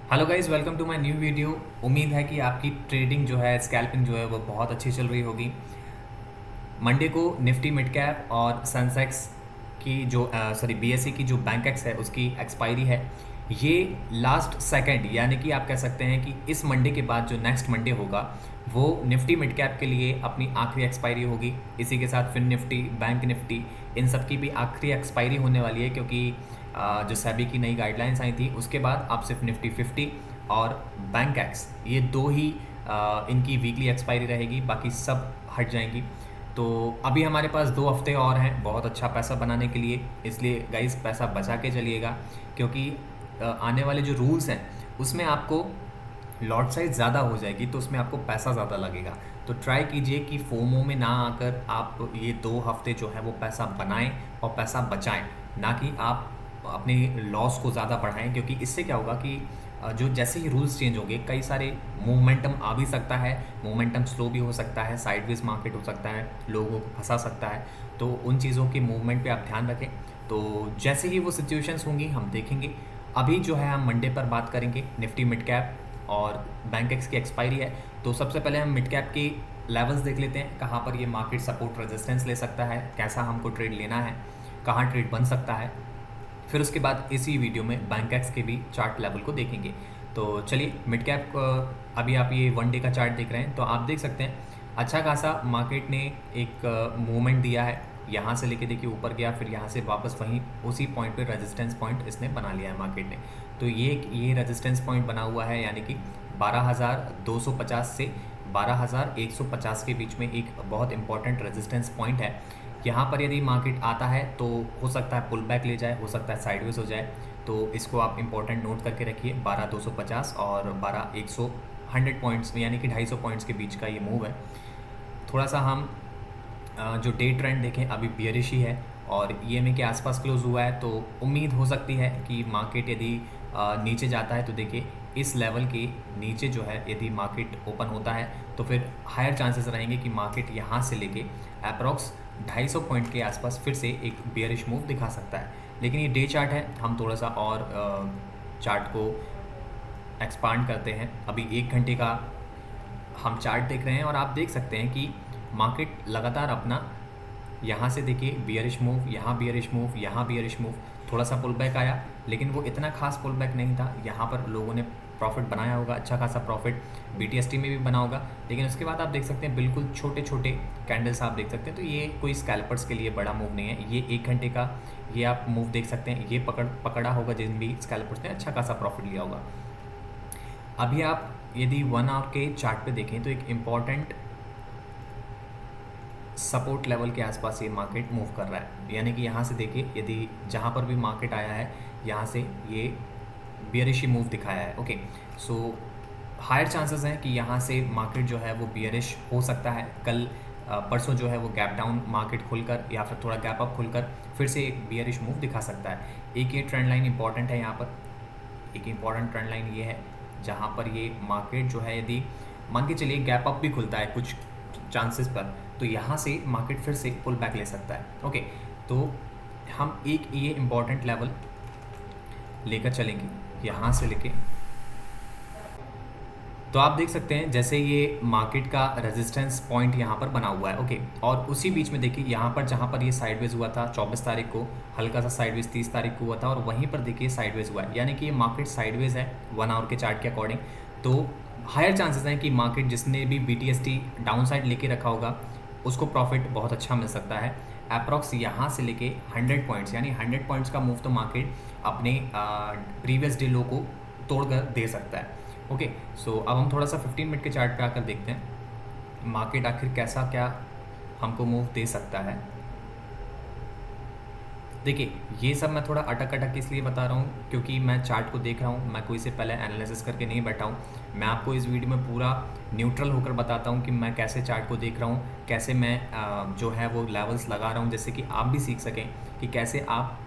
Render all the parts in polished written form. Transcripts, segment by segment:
Hello guys, welcome to my new video. उम्मीद है कि आपकी ट्रेडिंग जो है, स्कैल्पिंग जो है वो बहुत अच्छी चल रही होगी। मंडे को निफ्टी मिड कैप और सेंसेक्स की जो बीएसई की जो बैंक एक्स है उसकी एक्सपायरी है। ये लास्ट सेकंड यानी कि आप कह सकते हैं कि इस मंडे के बाद जो नेक्स्ट मंडे होगा वो निफ्टी मिड कैप के लिए अपनी आखिरी एक्सपायरी होगी। इसी के साथ फिन निफ्टी, बैंक निफ्टी, इन सब की भी आखिरी एक्सपायरी होने वाली है, क्योंकि जो सेबी की नई गाइडलाइंस आई थी उसके बाद अब सिर्फ निफ्टी 50 और बैंक एक्स ये दो ही इनकी वीकली एक्सपायरी रहेगी, बाकी सब हट जाएंगी। तो अभी हमारे पास 2 हफ्ते और हैं बहुत अच्छा पैसा बनाने के लिए, इसलिए गाइस पैसा बचा के चलिएगा, क्योंकि आने वाले जो रूल्स हैं उसमें आपको लॉट साइज ज़्यादा हो जाएगी तो उसमें आपको पैसा ज़्यादा लगेगा। तो ट्राई कीजिए कि फोमो में ना आकर आप ये 2 हफ्ते जो है वो पैसा बनाएं और पैसा बचाएं, ना कि आप अपने लॉस को ज़्यादा बढ़ाएं, क्योंकि इससे क्या होगा कि जो जैसे ही रूल्स चेंज होंगे कई सारे मोमेंटम आ भी सकता है, मोमेंटम स्लो भी हो सकता है, साइडवेज मार्केट हो सकता है, लोगों को फंसा सकता है। तो उन चीज़ों के मूवमेंट पे आप ध्यान रखें। तो जैसे ही वो सिचुएशंस होंगी हम देखेंगे। अभी जो है हम मंडे पर बात करेंगे निफ्टी मिड कैप और बैंक एक्स की एक्सपायरी है। तो सबसे पहले हम मिड कैप की लेवल्स देख लेते हैं, कहाँ पर ये मार्केट सपोर्ट रेजिस्टेंस ले सकता है, कैसा हमको ट्रेड लेना है, कहाँ ट्रेड बन सकता है। फिर उसके बाद इसी वीडियो में बैंक एक्स के भी चार्ट लेवल को देखेंगे। तो चलिए मिड कैप, अभी आप ये 1 डे का चार्ट देख रहे हैं तो आप देख सकते हैं अच्छा खासा मार्केट ने एक मूवमेंट दिया है। यहाँ से लेके देखिए ऊपर गया, फिर यहाँ से वापस वहीं उसी पॉइंट पे रेजिस्टेंस पॉइंट इसने बना लिया है मार्केट ने। तो ये रेजिस्टेंस पॉइंट बना हुआ है, यानी कि 12,250 से 12,150 के बीच में एक बहुत इंपॉर्टेंट रेजिस्टेंस पॉइंट है। यहाँ पर यदि मार्केट आता है तो हो सकता है पुल बैक ले जाए, हो सकता है साइडवेज हो जाए। तो इसको आप इंपॉर्टेंट नोट करके रखिए, 12,250 और 12,100 100 पॉइंट्स यानी कि 250 पॉइंट्स के बीच का ये मूव है। थोड़ा सा हम जो डे ट्रेंड देखें अभी बियरिश ही है और ईएमए के आसपास क्लोज हुआ है। तो उम्मीद हो सकती है कि मार्केट यदि नीचे जाता है तो देखिए इस लेवल के नीचे जो है यदि मार्केट ओपन होता है तो फिर हायर चांसेस रहेंगे कि मार्केट यहाँ से लेके अप्रॉक्स 250 पॉइंट के आसपास फिर से एक बियरिश मूव दिखा सकता है। लेकिन ये डे चार्ट है, हम थोड़ा सा और चार्ट को एक्सपांड करते हैं। अभी 1 घंटे का हम चार्ट देख रहे हैं और आप देख सकते हैं कि मार्केट लगातार अपना यहाँ से देखिए बियरिश मूव, यहाँ बियरिश मूव, यहाँ बियरिश मूव, थोड़ा सा पुल बैक आया, लेकिन वो इतना खास पुल बैक नहीं था। यहाँ पर लोगों ने प्रॉफिट बनाया होगा, अच्छा खासा प्रॉफिट बीटीएसटी में भी बना होगा, लेकिन उसके बाद आप देख सकते हैं बिल्कुल छोटे छोटे कैंडल्स आप देख सकते हैं। तो ये कोई स्कैल्पर्स के लिए बड़ा मूव नहीं है। ये 1 घंटे का ये आप मूव देख सकते हैं, ये पकड़ा होगा जिन भी स्कैल्पर्स ने अच्छा खासा प्रॉफिट लिया होगा। अभी आप यदि 1 आवर के चार्ट पे देखें तो एक इम्पॉर्टेंट सपोर्ट लेवल के आसपास ये मार्केट मूव कर रहा है, यानी कि यहाँ से देखिए यदि जहाँ पर भी मार्केट आया है यहाँ से ये बियरिश मूव दिखाया है। ओके, सो हायर चांसेस हैं कि यहाँ से मार्केट जो है वो बियरिश हो सकता है। कल परसों जो है वो गैप डाउन मार्केट खुलकर या फिर थोड़ा गैप अप खुलकर फिर से एक बियरिश मूव दिखा सकता है। एक ये ट्रेंड लाइन इंपॉर्टेंट है, यहाँ पर एक इंपॉर्टेंट ट्रेंड लाइन ये है जहाँ पर ये मार्केट जो है यदि मान के चलिए गैप अप भी खुलता है कुछ चांसेस पर, तो यहाँ से मार्केट फिर से पुल बैक ले सकता है। ओके, तो हम एक ये इम्पॉर्टेंट लेवल लेकर चलेंगे यहाँ से लेके, तो आप देख सकते हैं जैसे ये मार्केट का रेजिस्टेंस पॉइंट यहाँ पर बना हुआ है। ओके, और उसी बीच में देखिए यहाँ पर जहाँ पर ये साइडवेज हुआ था 24 तारीख को, हल्का सा साइडवेज 30 तारीख को हुआ था और वहीं पर देखिए साइडवेज हुआ है, यानी कि ये मार्केट साइडवेज है 1 आवर के चार्ट के अकॉर्डिंग। तो हायर चांसेस हैं कि मार्केट जिसने भी बीटीएसटी डाउन साइड लेके रखा होगा उसको प्रॉफिट बहुत अच्छा मिल सकता है। अप्रॉक्स यहाँ से लेके 100 पॉइंट्स यानी 100 पॉइंट्स का मूव तो मार्केट अपने प्रीवियस डे लो को तोड़कर दे सकता है। ओके, सो अब हम थोड़ा सा 15 मिनट के चार्ट पे आकर देखते हैं मार्केट आखिर कैसा क्या हमको मूव दे सकता है। देखिए ये सब मैं थोड़ा अटक अटक इसलिए बता रहा हूँ क्योंकि मैं चार्ट को देख रहा हूँ, मैं कोई से पहले एनालिसिस करके नहीं बैठा हूँ। मैं आपको इस वीडियो में पूरा न्यूट्रल होकर बताता हूँ कि मैं कैसे चार्ट को देख रहा हूँ, कैसे मैं जो है वो लेवल्स लगा रहा हूँ, जिससे कि आप भी सीख सकें कि कैसे आप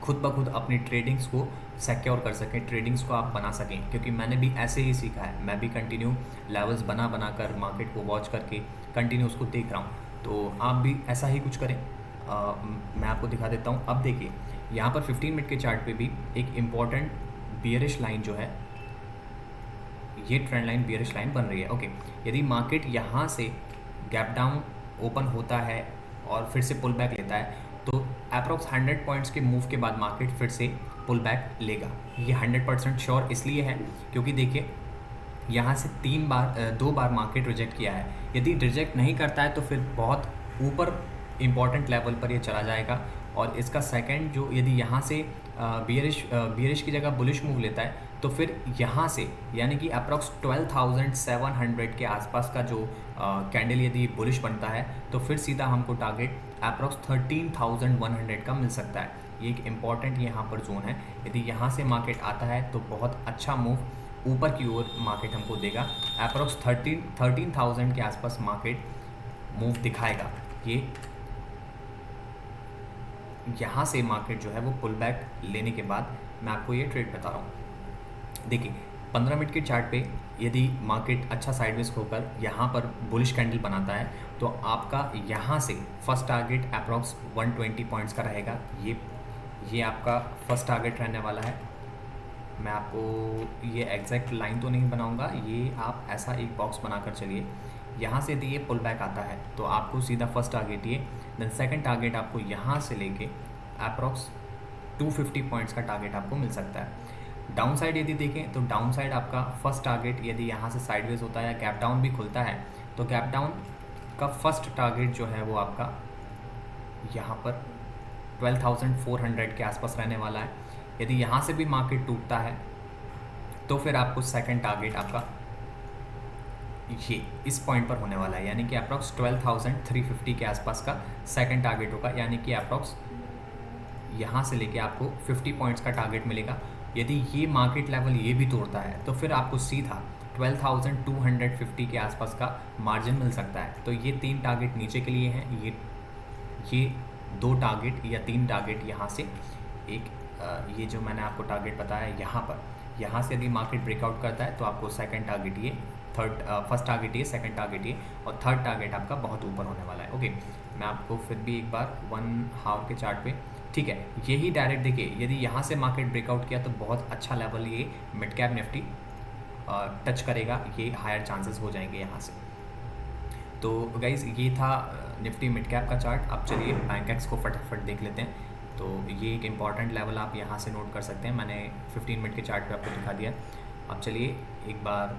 खुद ब खुद अपनी ट्रेडिंग्स को सिक्योर कर सकें, ट्रेडिंग्स को आप बना सकें। क्योंकि मैंने भी ऐसे ही सीखा है, मैं भी कंटिन्यू लेवल्स बना बना कर मार्केट को वॉच करके कंटिन्यू उसको देख रहा हूँ। तो आप भी ऐसा ही कुछ करें। मैं आपको दिखा देता हूँ। अब देखिए यहाँ पर 15 मिनट के चार्ट पे भी एक इम्पॉर्टेंट बियरिश लाइन जो है ये ट्रेंड लाइन बियरिश लाइन बन रही है। ओके, यदि मार्केट यहाँ से गैप डाउन ओपन होता है और फिर से पुल बैक लेता है तो अप्रॉक्स 100 पॉइंट्स के मूव के बाद मार्केट फिर से पुल बैक लेगा। ये 100% श्योर इसलिए है क्योंकि देखिए यहाँ से 2 बार मार्केट रिजेक्ट किया है। यदि रिजेक्ट नहीं करता है तो फिर बहुत ऊपर इम्पॉर्टेंट लेवल पर ये चला जाएगा और इसका सेकंड जो यदि यहाँ से बियरिश की जगह बुलिश मूव लेता है तो फिर यहाँ से यानी कि अप्रॉक्स 12,700 के आसपास का जो कैंडल यदि बुलिश बनता है तो फिर सीधा हमको टारगेट अप्रॉक्स 13,100 का मिल सकता है। ये एक इम्पॉर्टेंट यहाँ पर जोन है। यदि यहाँ से मार्केट आता है तो बहुत अच्छा मूव ऊपर की ओर मार्केट हमको देगा। अप्रॉक्स 13,000 के आसपास मार्केट मूव दिखाएगा। ये यहाँ से मार्केट जो है वो पुल बैक लेने के बाद मैं आपको ये ट्रेड बता रहा हूँ। देखिए 15 मिनट के चार्ट पे यदि मार्केट अच्छा साइडवेज होकर यहाँ पर बुलिश कैंडल बनाता है तो आपका यहाँ से फर्स्ट टारगेट अप्रॉक्स 120 पॉइंट्स का रहेगा। ये आपका फर्स्ट टारगेट रहने वाला है। मैं आपको ये एग्जैक्ट लाइन तो नहीं बनाऊंगा, ये आप ऐसा एक बॉक्स बनाकर चलिए। यहाँ से यदि ये पुल बैक आता है तो आपको सीधा फर्स्ट टारगेट ये, देन सेकंड टारगेट आपको यहाँ से लेके अप्रॉक्स 250 पॉइंट्स का टारगेट आपको मिल सकता है। डाउन साइड यदि देखें तो डाउन साइड आपका फर्स्ट टारगेट यदि यहाँ से साइडवेज होता है या गैप डाउन भी खुलता है तो गैप डाउन का फर्स्ट टारगेट जो है वो आपका यहाँ पर 12,400 के आसपास रहने वाला है। यदि यहाँ से भी मार्केट टूटता है तो फिर आपको सेकंड टारगेट आपका ये इस पॉइंट पर होने वाला है, यानी कि अप्रॉक्स 12,350 के आसपास का सेकंड टारगेट होगा। यानी कि अप्रॉक्स यहाँ से लेके आपको 50 पॉइंट्स का टारगेट मिलेगा। यदि ये मार्केट लेवल ये भी तोड़ता है तो फिर आपको सीधा 12,250 के आसपास का मार्जिन मिल सकता है। तो ये 3 टारगेट नीचे के लिए हैं। ये 2 टारगेट या 3 टारगेट यहाँ से एक ये जो मैंने आपको टारगेट बताया यहाँ से यदि मार्केट ब्रेकआउट करता है तो आपको सेकंड टारगेट ये, फर्स्ट टारगेट ये, सेकंड टारगेट ये और थर्ड टारगेट आपका बहुत ऊपर होने वाला है। ओके, मैं आपको फिर भी एक बार 1 हावर के चार्ट पे, ठीक है, यही डायरेक्ट देखिए यदि यहाँ से मार्केट ब्रेकआउट किया तो बहुत अच्छा लेवल ये मिड कैप निफ्टी टच करेगा। ये हायर चांसेस हो जाएंगे यहाँ से। तो गाइज ये था निफ्टी मिड कैप का चार्ट। अब चलिए बैंकेक्स को फटाफट देख लेते हैं। तो ये एक इम्पॉर्टेंट लेवल आप यहाँ से नोट कर सकते हैं। मैंने 15 मिनट के चार्ट पे आपको दिखा दिया। अब चलिए एक बार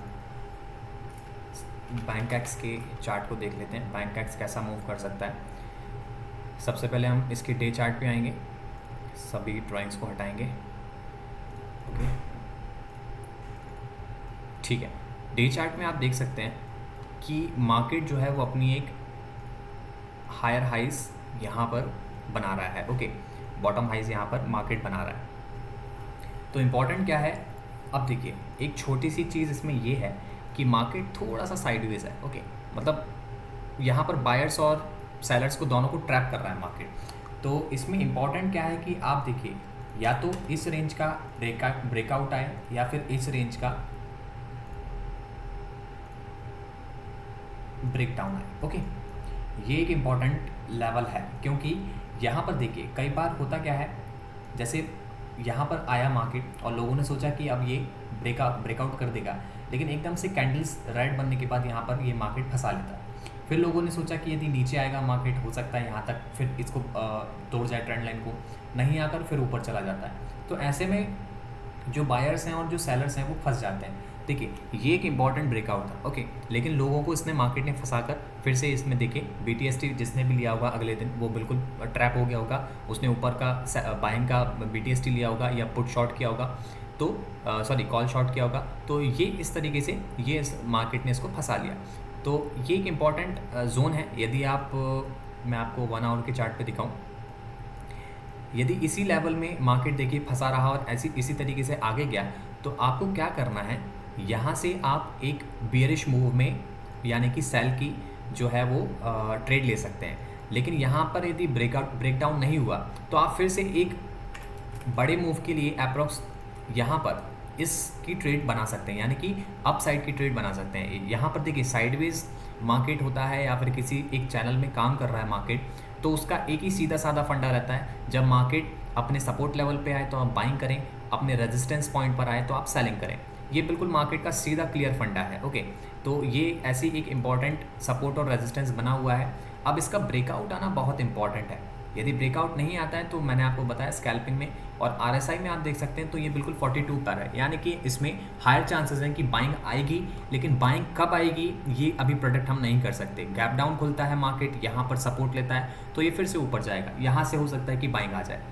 बैंकेक्स के चार्ट को देख लेते हैं, बैंकेक्स कैसा मूव कर सकता है। सबसे पहले हम इसके डे चार्ट पे आएंगे, सभी ड्राइंग्स को हटाएंगे। ओके, ठीक है, डे चार्ट में आप देख सकते हैं कि मार्केट जो है वो अपनी एक हायर हाइज यहाँ पर बना रहा है। ओके, बॉटम हाइज यहाँ पर मार्केट बना रहा है। तो इम्पॉर्टेंट क्या है, अब देखिए एक छोटी सी चीज़ इसमें ये है कि मार्केट थोड़ा सा साइडवेज है। ओके, मतलब यहाँ पर बायर्स और सेलर्स को दोनों को ट्रैप कर रहा है मार्केट। तो इसमें इम्पॉर्टेंट क्या है कि आप देखिए या तो इस रेंज का ब्रेकआउट आए या फिर इस रेंज का ब्रेक डाउन आए। ओके, ये एक इम्पॉर्टेंट लेवल है क्योंकि यहाँ पर देखिए कई बार होता क्या है, जैसे यहाँ पर आया मार्केट और लोगों ने सोचा कि अब ये ब्रेकआउट कर देगा, लेकिन एकदम से कैंडल्स रेड बनने के बाद यहाँ पर ये मार्केट फंसा लेता है। फिर लोगों ने सोचा कि यदि नीचे आएगा मार्केट हो सकता है यहाँ तक फिर इसको तोड़ जाए ट्रेंड लाइन को, नहीं आकर फिर ऊपर चला जाता है। तो ऐसे में जो बायर्स हैं और जो सेलर्स हैं वो फंस जाते हैं। देखिए ये एक इम्पॉर्टेंट ब्रेकआउट था। ओके, लेकिन लोगों को इसने मार्केट ने फंसाकर फिर से इसमें देखिए BTST जिसने भी लिया होगा अगले दिन वो बिल्कुल ट्रैप हो गया होगा। उसने ऊपर का बाइंग का BTST लिया होगा या पुट शॉर्ट किया होगा, तो कॉल शॉर्ट किया होगा। तो ये इस तरीके से ये मार्केट ने इसको फंसा लिया। तो ये एक इम्पॉर्टेंट जोन है। यदि आप मैं आपको 1 आवर के चार्ट पे दिखाऊं, यदि इसी लेवल में मार्केट देखिए फंसा रहा और इसी तरीके से आगे गया तो आपको क्या करना है, यहाँ से आप एक बियरिश मूव में यानी कि सेल की जो है वो ट्रेड ले सकते हैं। लेकिन यहाँ पर यदि ब्रेकडाउन नहीं हुआ तो आप फिर से एक बड़े मूव के लिए अप्रॉक्स यहाँ पर इसकी ट्रेड बना सकते हैं, यानी कि अप साइड की ट्रेड बना सकते हैं। यहाँ पर देखिए साइडवेज मार्केट होता है या फिर किसी एक चैनल में काम कर रहा है मार्केट, तो उसका एक ही सीधा साधा फंडा रहता है, जब मार्केट अपने सपोर्ट लेवल पे आए तो आप बाइंग करें, अपने रेजिस्टेंस पॉइंट पर आए तो आप सेलिंग करें। ये बिल्कुल मार्केट का सीधा क्लियर फंडा है। ओके, तो ये ऐसी एक इम्पॉर्टेंट सपोर्ट और रेजिस्टेंस बना हुआ है। अब इसका ब्रेकआउट आना बहुत इंपॉर्टेंट है। यदि ब्रेकआउट नहीं आता है तो मैंने आपको बताया स्कैल्पिंग में और आरएसआई में आप देख सकते हैं तो ये बिल्कुल 42 पर है, यानी कि इसमें हायर चांसेस हैं कि बाइंग आएगी, लेकिन बाइंग कब आएगी ये अभी प्रोडक्ट हम नहीं कर सकते। गैप डाउन खुलता है मार्केट, यहाँ पर सपोर्ट लेता है तो ये फिर से ऊपर जाएगा, यहाँ से हो सकता है कि बाइंग आ जाए।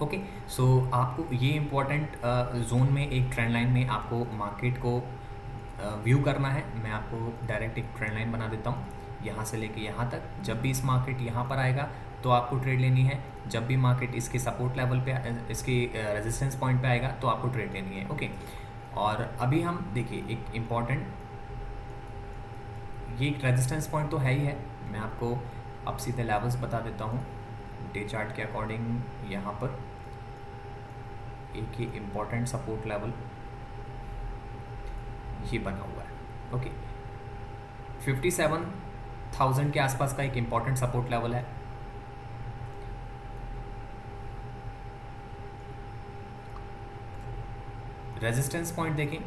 ओके, सो आपको ये इम्पोर्टेंट जोन में एक ट्रेंड लाइन में आपको मार्केट को व्यू करना है। मैं आपको डायरेक्ट एक ट्रेंड लाइन बना देता हूँ, यहाँ से लेके यहाँ तक। जब भी इस मार्केट यहाँ पर आएगा तो आपको ट्रेड लेनी है, जब भी मार्केट इसके सपोर्ट लेवल पे इसके रेजिस्टेंस पॉइंट पे आएगा तो आपको ट्रेड लेनी है। ओके, और अभी हम देखिए एक इम्पॉर्टेंट, ये एक रेजिस्टेंस पॉइंट तो है ही है। मैं आपको अब सीधे लेवल्स बता देता हूँ डे चार्ट के अकॉर्डिंग। यहाँ पर एक ये इम्पॉर्टेंट सपोर्ट लेवल ये बना हुआ है। ओके, 57,000 के आसपास का एक इम्पॉर्टेंट सपोर्ट लेवल है। रेजिस्टेंस पॉइंट देखें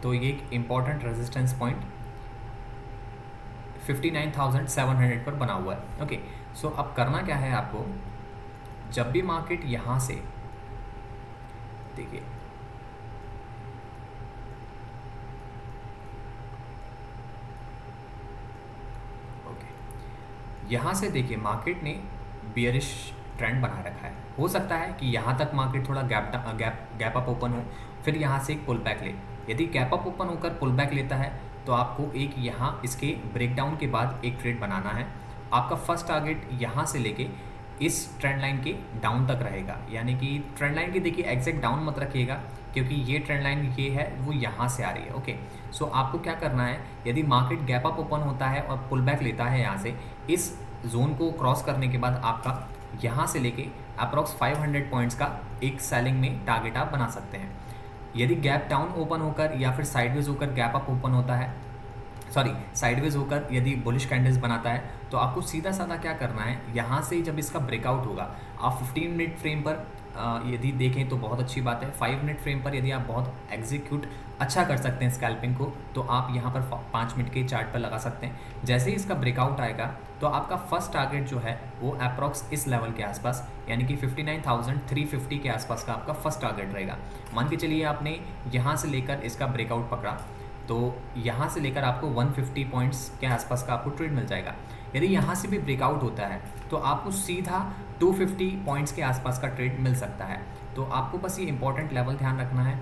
तो ये एक इम्पॉर्टेंट रेजिस्टेंस पॉइंट 59,700 पर बना हुआ है। ओके, सो अब करना क्या है आपको, जब भी मार्केट यहाँ से देखिए यहाँ से देखिए मार्केट ने बियरिश ट्रेंड बना रखा है। हो सकता है कि यहाँ तक मार्केट थोड़ा गैप अप ओपन हो, फिर यहाँ से एक पुल बैक ले। यदि गैप अप ओपन होकर पुल बैक लेता है तो आपको एक यहाँ इसके ब्रेकडाउन के बाद एक ट्रेड बनाना है। आपका फर्स्ट टारगेट यहाँ से लेके इस ट्रेंड लाइन के डाउन तक रहेगा, यानी कि ट्रेंड लाइन की देखिए एग्जैक्ट डाउन मत रखिएगा क्योंकि ये ट्रेंड लाइन ये है वो यहाँ से आ रही है। ओके, सो आपको क्या करना है, यदि मार्केट गैप अप ओपन होता है और पुल बैक लेता है यहाँ से, इस जोन को क्रॉस करने के बाद आपका यहाँ से लेके अप्रॉक्स 500 पॉइंट्स का एक सेलिंग में टारगेट आप बना सकते हैं। यदि गैप डाउन ओपन होकर या फिर साइडवेज होकर गैप अप ओपन होता है, सॉरी साइडवेज होकर यदि बुलिश कैंडल्स बनाता है तो आपको सीधा साधा क्या करना है, यहाँ से जब इसका ब्रेकआउट होगा आप 15 मिनट फ्रेम पर यदि देखें तो बहुत अच्छी बात है। 5 मिनट फ्रेम पर यदि आप बहुत एग्जीक्यूट अच्छा कर सकते हैं स्कैल्पिंग को तो आप यहाँ पर 5 मिनट के चार्ट पर लगा सकते हैं। जैसे ही इसका ब्रेकआउट आएगा तो आपका फर्स्ट टारगेट जो है वो अप्रॉक्स इस लेवल के आसपास, यानी कि 59,350 के आसपास का आपका फर्स्ट टारगेट रहेगा। मान के चलिए आपने यहाँ से लेकर इसका ब्रेकआउट पकड़ा तो यहाँ से लेकर आपको 150 पॉइंट्स के आसपास का आपको ट्रेड मिल जाएगा। यदि यहाँ से भी ब्रेकआउट होता है तो आपको सीधा 250 पॉइंट्स के आसपास का ट्रेड मिल सकता है। तो आपको बस ये इंपॉर्टेंट लेवल ध्यान रखना है,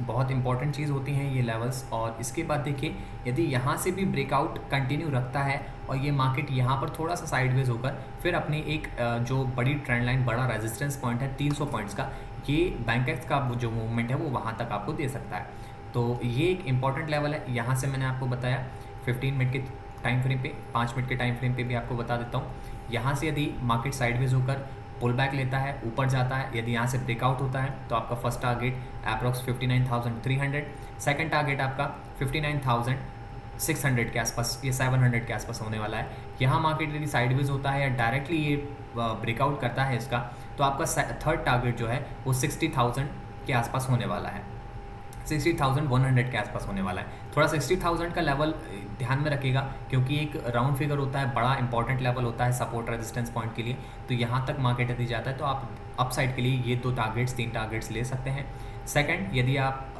बहुत इंपॉर्टेंट चीज़ होती हैं ये लेवल्स। और इसके बाद देखिए यदि यहाँ से भी ब्रेकआउट कंटिन्यू रखता है और ये मार्केट यहाँ पर थोड़ा सा साइडवेज होकर फिर अपने एक जो बड़ी ट्रेंड लाइन, बड़ा रेजिस्टेंस पॉइंट है 300 पॉइंट्स का, ये बैंकेक्स का जो मूवमेंट है वो वहाँ तक आपको दे सकता है। तो ये एक इंपॉर्टेंट लेवल है। यहाँ से मैंने आपको बताया 15 मिनट के टाइम फ्रेम पे, 5 मिनट के टाइम फ्रेम पे भी आपको बता देता हूँ। यहाँ से यदि मार्केट साइडवेज होकर पुल बैक लेता है, ऊपर जाता है, यदि यहाँ से ब्रेकआउट होता है तो आपका first target approx 59,300, second target आपका 59,600 के आसपास, ये 700 के आसपास होने वाला है। यहाँ मार्केट यदि साइडवेज होता है या डायरेक्टली ये ब्रेकआउट करता है इसका तो आपका थर्ड टारगेट जो है वो 60,000 के आसपास होने वाला है, 60,100 के आसपास होने वाला है। थोड़ा 60,000 का लेवल ध्यान में रखिएगा क्योंकि एक राउंड फिगर होता है, बड़ा इंपॉर्टेंट लेवल होता है सपोर्ट रेजिस्टेंस पॉइंट के लिए। तो यहाँ तक मार्केट यदि जाता है तो आप अप साइड के लिए ये 3 टारगेट्स ले सकते हैं। सेकंड, यदि आप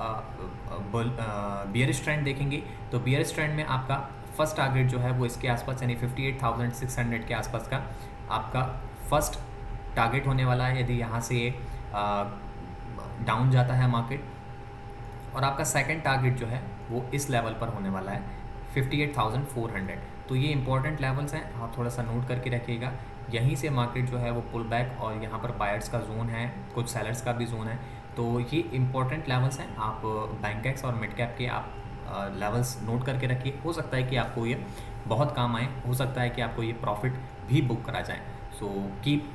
बियरिश ट्रेंड देखेंगे तो बियरिश ट्रेंड में आपका फर्स्ट टारगेट जो है वो इसके आसपास, यानी 58,600 के आसपास का आपका फर्स्ट टारगेट होने वाला है यदि यहाँ से डाउन जाता है मार्केट। और आपका सेकंड टारगेट जो है वो इस लेवल पर होने वाला है 58,400। तो ये इंपॉर्टेंट लेवल्स हैं, आप थोड़ा सा नोट करके रखिएगा। यहीं से मार्केट जो है वो पुल बैक, और यहाँ पर बायर्स का जोन है, कुछ सेलर्स का भी जोन है। तो ये इंपॉर्टेंट लेवल्स हैं, आप बैंकेक्स और मिड कैप के आप लेवल्स नोट करके रखिए। हो सकता है कि आपको ये बहुत काम आए, हो सकता है कि आपको ये प्रॉफिट भी बुक करा जाए। So keep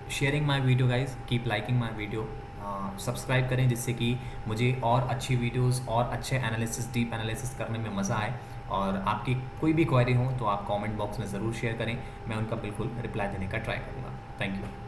sharing my video guys, keep liking my video, subscribe करें जिससे कि मुझे और अच्छी वीडियोस और अच्छे एनालिसिस, डीप एनालिसिस करने में मज़ा आए। और आपकी कोई भी क्वेरी हो तो आप कमेंट बॉक्स में ज़रूर शेयर करें, मैं उनका बिल्कुल रिप्लाई देने का ट्राई करूँगा। Thank you.